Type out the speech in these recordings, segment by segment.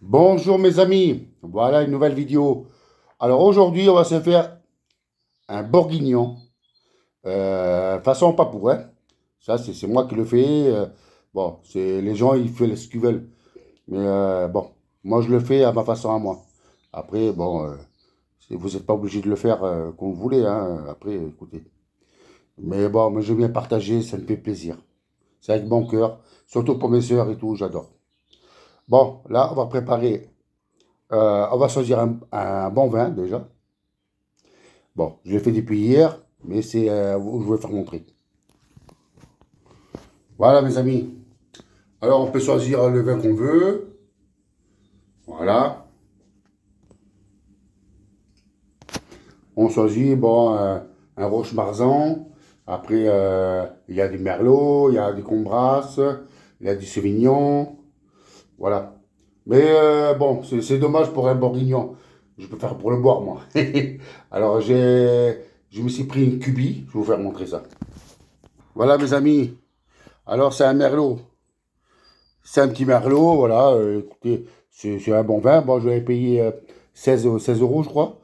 Bonjour mes amis, voilà une nouvelle vidéo. Alors aujourd'hui, on va se faire un bourguignon façon papouet. Ça, c'est moi qui le fais. Bon, c'est les gens, ils font ce qu'ils veulent. Mais bon, moi je le fais à ma façon à moi. Après, bon, vous n'êtes pas obligé de le faire comme vous voulez, hein. Après, écoutez. Mais bon, moi je viens partager, ça me fait plaisir. C'est avec mon cœur, surtout pour mes soeurs et tout, j'adore. Bon, là, on va préparer. On va choisir un bon vin déjà. Bon, je l'ai fait depuis hier, mais c'est je vais faire montrer. Voilà, mes amis. Alors, on peut choisir le vin qu'on veut. Voilà. On choisit, bon, un Roche Marsan. Après, il y a du Merlot, il y a du Combras, il y a du Sauvignon. Voilà. Mais bon, c'est dommage pour un Bourguignon. Je peux faire pour le boire, moi. Alors, je me suis pris une cubie. Je vais vous faire montrer ça. Voilà, mes amis. Alors, c'est un Merlot. C'est un petit merlot, voilà. Écoutez, c'est un bon vin. Bon, je l'avais payé 16 euros, je crois.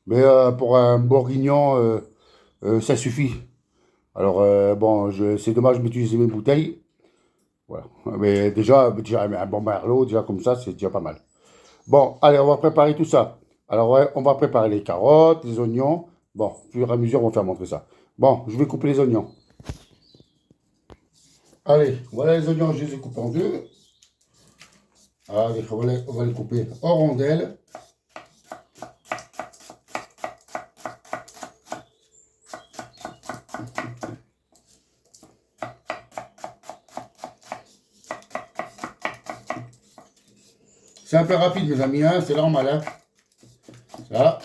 Mais pour un bourguignon, ça suffit. Alors, bon, c'est dommage d'utiliser mes bouteilles. Voilà. Mais déjà, un bon merlot, déjà comme ça, c'est déjà pas mal. Bon, allez, on va préparer tout ça. Alors, ouais, on va préparer les carottes, les oignons. Bon, au fur et à mesure, on va faire montrer ça. Bon, je vais couper les oignons. Allez, voilà les oignons, je les ai coupés en deux. Allez, on va les couper en rondelles. C'est un peu rapide, mes amis, hein, c'est normal. Hein. Ça.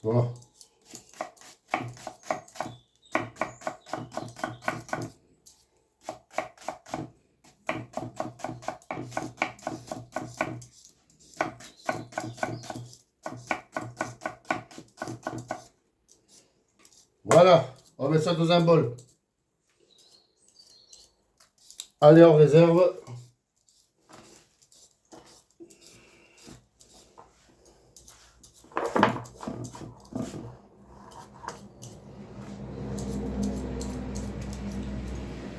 Bon. Voilà, on met ça dans un bol. Allez, on réserve.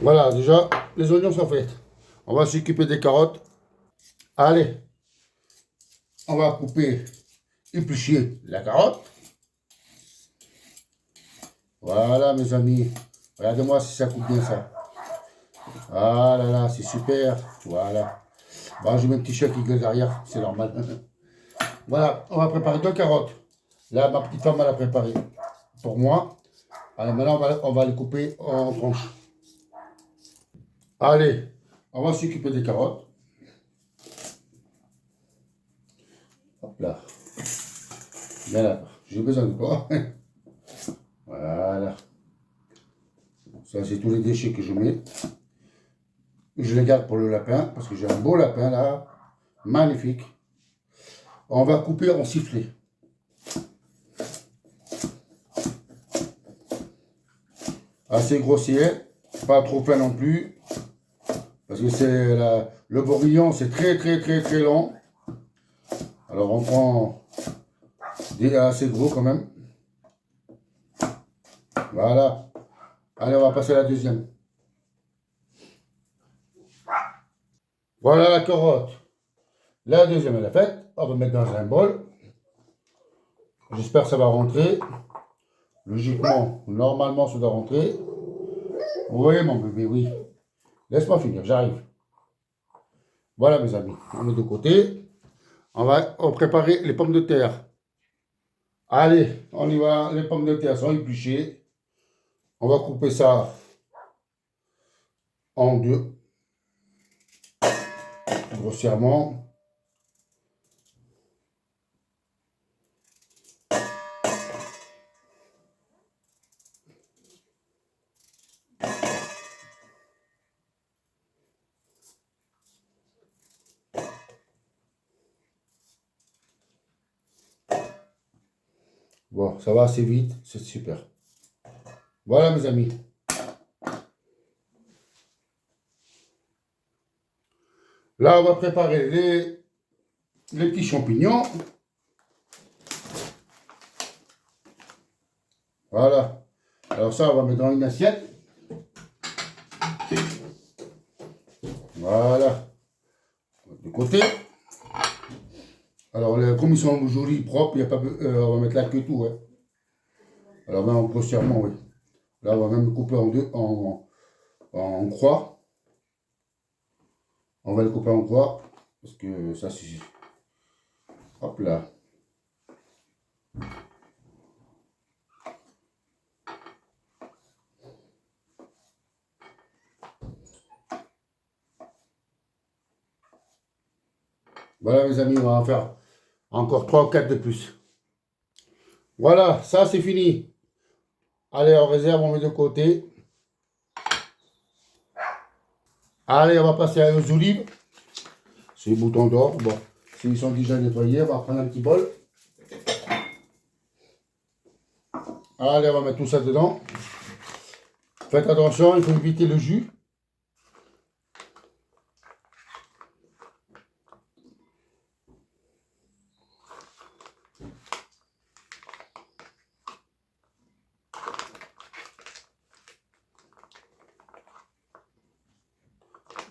Voilà, déjà, les oignons sont faits. On va s'occuper des carottes. Allez, on va couper, éplucher la carotte. Voilà, mes amis. Regardez-moi si ça coupe bien ça. Ah là là, c'est super. Voilà. Bon, j'ai mes petits chefs qui gueulent derrière, c'est normal. Voilà, on va préparer deux carottes. Là, ma petite femme, elle a préparé pour moi. Allez, maintenant, on va les couper en tranches. Allez, on va s'occuper des carottes. Hop là. Bien là. J'ai besoin de quoi? Voilà. Ça, c'est tous les déchets que je mets. Je les garde pour le lapin, parce que j'ai un beau lapin là. Magnifique. On va couper en sifflet. Assez grossier. Pas trop fin non plus. Parce que le bourguignon, c'est très très très très long. Alors on prend des assez gros quand même. Voilà. Allez, on va passer à la deuxième. Voilà la carotte. La deuxième, elle est faite. On va mettre dans un bol. J'espère que ça va rentrer. Logiquement, normalement, ça doit rentrer. Oui, mon bébé, oui. Laisse-moi finir, j'arrive. Voilà, mes amis. On met de côté. On va préparer les pommes de terre. Allez, on y va. Les pommes de terre sont épluchées. On va couper ça en deux, grossièrement. Bon, ça va assez vite, c'est super. Voilà, mes amis. Là, on va préparer les petits champignons. Voilà. Alors ça, on va mettre dans une assiette. Voilà. De côté. Alors, comme ils sont jolis, propres, y a pas, on va mettre la queue tout. Hein. Alors, là, grossièrement, oui. Là, on va même le couper en deux, en croix. On va le couper en croix. Parce que ça suffit. Hop là. Voilà, mes amis, on va en faire encore 3 ou 4 de plus. Voilà, ça, c'est fini. Allez, on réserve, on met de côté. Allez, on va passer aux olives. C'est les boutons d'or. Bon, s'ils sont déjà nettoyés, on va prendre un petit bol. Allez, on va mettre tout ça dedans. Faites attention, il faut éviter le jus.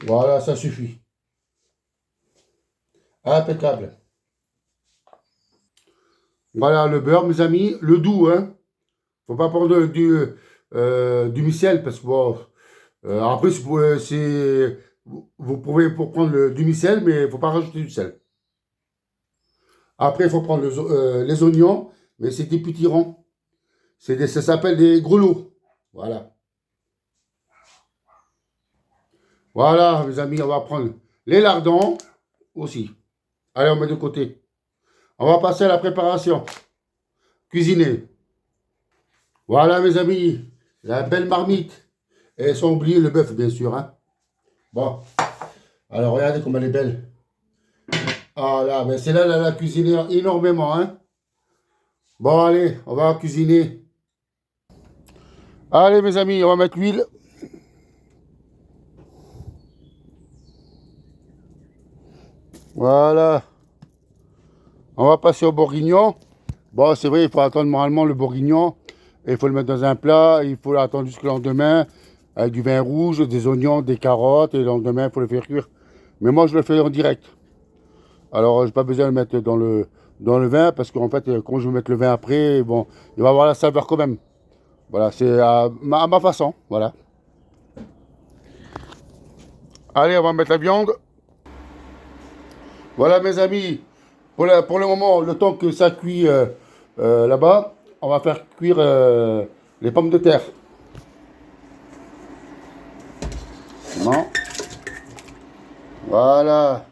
Voilà, ça suffit. Impeccable. Voilà le beurre, mes amis. Le doux, hein. Faut pas prendre du micelle parce que bon, après, vous pouvez pour prendre du micelle, mais il ne faut pas rajouter du sel. Après, il faut prendre les oignons, mais c'est des petits ronds. Ça s'appelle des grelots. Voilà. Voilà, mes amis, on va prendre les lardons aussi. Allez, on met de côté. On va passer à la préparation. Cuisiner. Voilà, mes amis, la belle marmite. Et sans oublier le bœuf, bien sûr. Hein. Bon, alors regardez comme elle est belle. Ah là, ben c'est là, elle a cuisiné énormément. Hein. Bon, allez, on va cuisiner. Allez, mes amis, on va mettre l'huile. Voilà. On va passer au bourguignon. Bon, c'est vrai, il faut attendre moralement le bourguignon. Il faut le mettre dans un plat. Il faut l'attendre jusqu'au lendemain avec du vin rouge, des oignons, des carottes. Et le lendemain, il faut le faire cuire. Mais moi, je le fais en direct. Alors, je n'ai pas besoin de le mettre dans le vin parce qu'en fait, quand je vais mettre le vin après, bon, il va avoir la saveur quand même. Voilà, c'est à ma façon. Voilà. Allez, on va mettre la viande. Voilà, mes amis. Pour le moment, le temps que ça cuit là-bas, on va faire cuire les pommes de terre. Non. Voilà.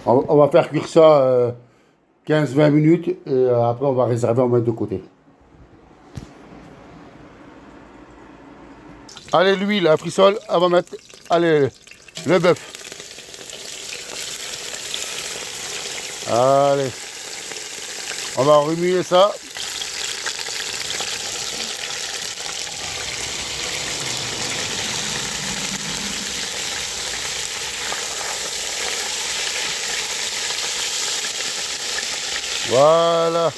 On va faire cuire ça 15-20 minutes et après on va réserver, on va mettre de côté. Allez, l'huile, la frissole, on va mettre allez, le bœuf. Allez. On va remuer ça. Voilà.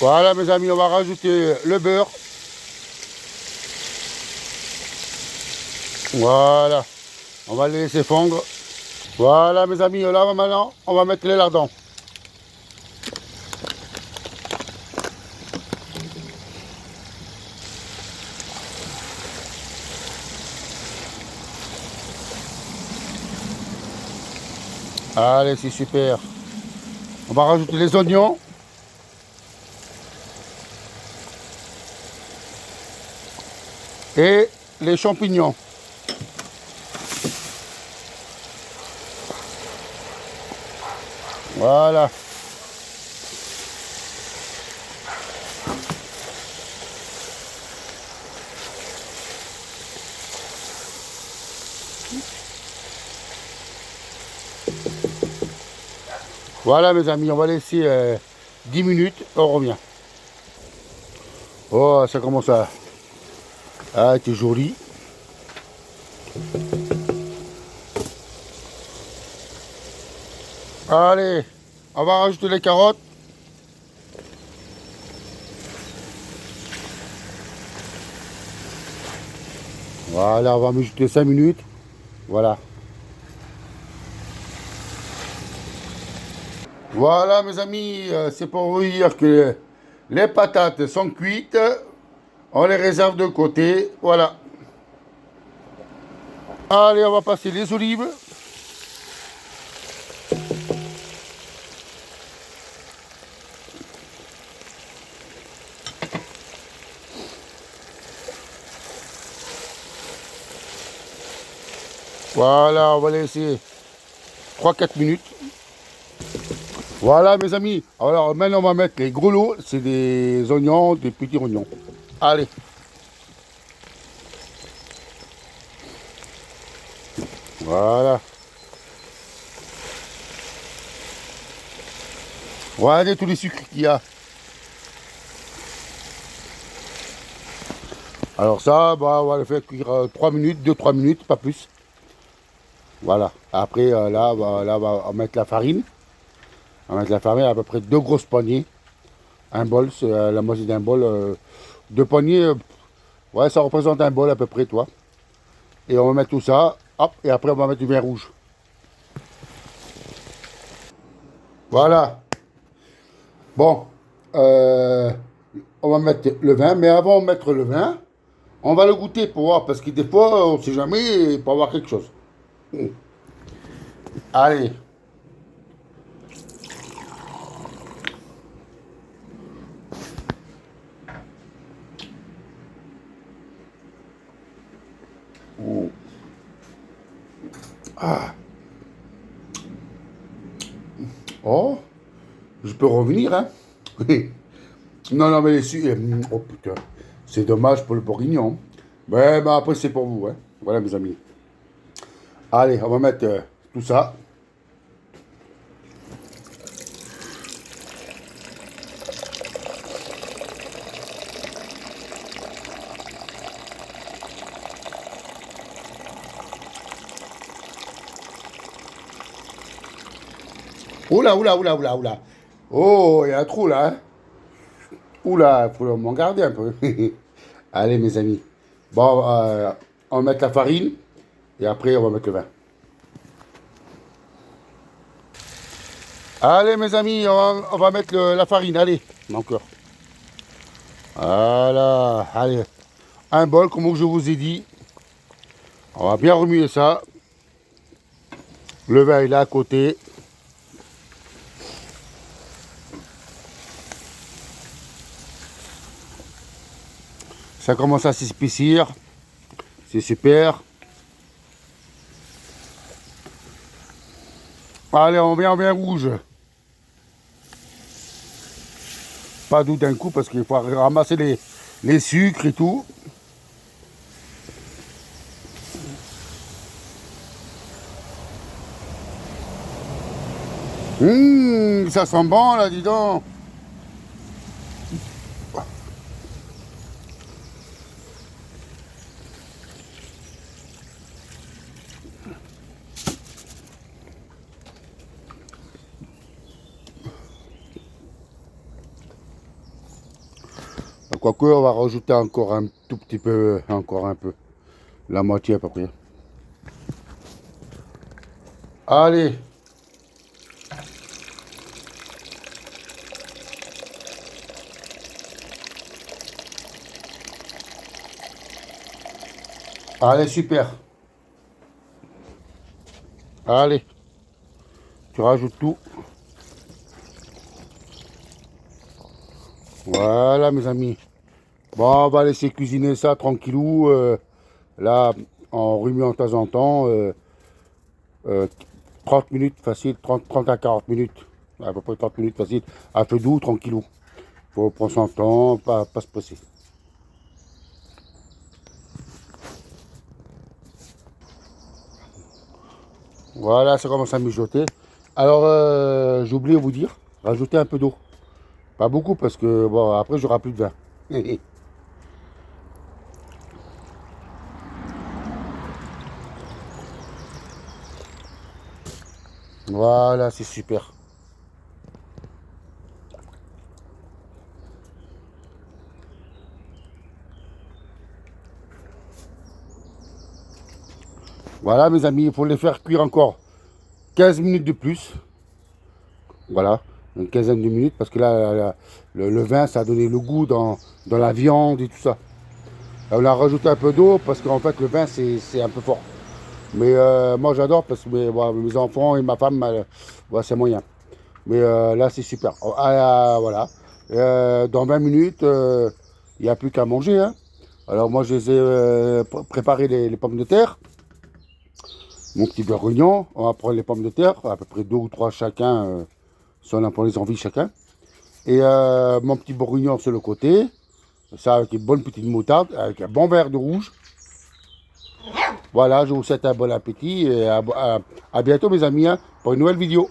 Voilà, mes amis, on va rajouter le beurre. Voilà. On va le laisser fondre. Voilà, mes amis, là maintenant, on va mettre les lardons. Allez, c'est super. On va rajouter les oignons. Et les champignons. Voilà. Voilà mes amis, on va laisser 10 minutes, on revient. Oh, ça commence à être joli. Allez, on va rajouter les carottes. Voilà, on va ajouter 5 minutes. Voilà. Voilà mes amis, c'est pour vous dire que les patates sont cuites. On les réserve de côté. Voilà. Allez, on va passer les olives. Voilà, on va laisser 3-4 minutes. Voilà mes amis. Alors maintenant on va mettre les gros lots. C'est des oignons, des petits oignons. Allez. Voilà. Regardez tous les sucres qu'il y a. Alors ça, bah, on va le faire cuire 3 minutes, 2-3 minutes, pas plus. Voilà. Après, là, on va mettre la farine. On va mettre la farine à peu près 2 grosses poignées. Un bol, c'est la moitié d'un bol. 2 poignées, ouais, ça représente un bol à peu près, toi. Et on va mettre tout ça. Hop, et après, on va mettre du vin rouge. Voilà. Bon, on va mettre le vin, mais avant de mettre le vin, on va le goûter pour voir, parce que des fois, on ne sait jamais, pour avoir quelque chose. Allez. Ah. Oh, je peux revenir, hein. Non, non, mais oh putain, c'est dommage pour le bourguignon. Mais bah, après, c'est pour vous, hein. Voilà, mes amis. Allez, on va mettre tout ça. Oula, oula, oula, oula, oula. Oh, il y a un trou là, hein. Oula, il faut m'en garder un peu. Allez, mes amis. Bon, on va mettre la farine et après, on va mettre le vin. Allez, mes amis, on va mettre la farine. Allez, encore. Voilà, allez. Un bol, comme je vous ai dit. On va bien remuer ça. Le vin, il est à côté. Ça commence à s'épaissir. C'est super. Allez, on vient en vin rouge. Pas tout d'un coup parce qu'il faut ramasser les sucres et tout. Ça sent bon là, dis donc. Quoique, on va rajouter encore un tout petit peu, encore un peu. La moitié à peu près. Allez. Allez, super. Allez. Tu rajoutes tout. Voilà, mes amis. Bon, on va laisser cuisiner ça tranquillou. Là, en remuant de temps en temps. 30 minutes facile, 30 à 40 minutes. À peu près 30 minutes facile. À feu doux, tranquillou. Faut prendre son temps, pas se presser. Voilà, ça commence à mijoter. Alors, j'ai oublié de vous dire, rajoutez un peu d'eau. Pas beaucoup parce que bon, après, j'aurai plus de vin. Voilà, c'est super. Voilà, mes amis, il faut les faire cuire encore 15 minutes de plus. Voilà, une quinzaine de minutes parce que là, le vin, ça a donné le goût dans la viande et tout ça. Là, on a rajouté un peu d'eau parce qu'en fait, le vin, c'est un peu fort. Mais moi, j'adore parce que mes enfants et ma femme, ouais, c'est moyen. Mais là, c'est super. Voilà. Dans 20 minutes, il n'y a plus qu'à manger, hein. Alors, moi, je les ai préparé les pommes de terre. Mon petit beurre oignon. On va prendre les pommes de terre, à peu près deux ou trois chacun, si on a pour les envies chacun. Et mon petit bourguignon sur le côté. Ça avec une bonne petite moutarde, avec un bon verre de rouge. Voilà, je vous souhaite un bon appétit et à bientôt mes amis, hein, pour une nouvelle vidéo.